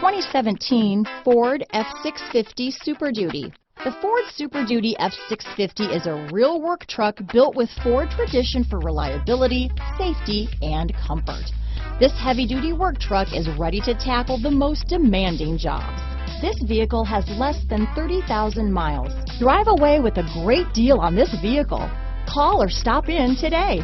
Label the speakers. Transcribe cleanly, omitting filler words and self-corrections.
Speaker 1: 2017 Ford F650 Super Duty. The Ford Super Duty F650 is a real work truck built with Ford tradition for reliability, safety, and comfort. This heavy-duty work truck is ready to tackle the most demanding jobs. This vehicle has less than 30,000 miles. Drive away with a great deal on this vehicle. Call or stop in today.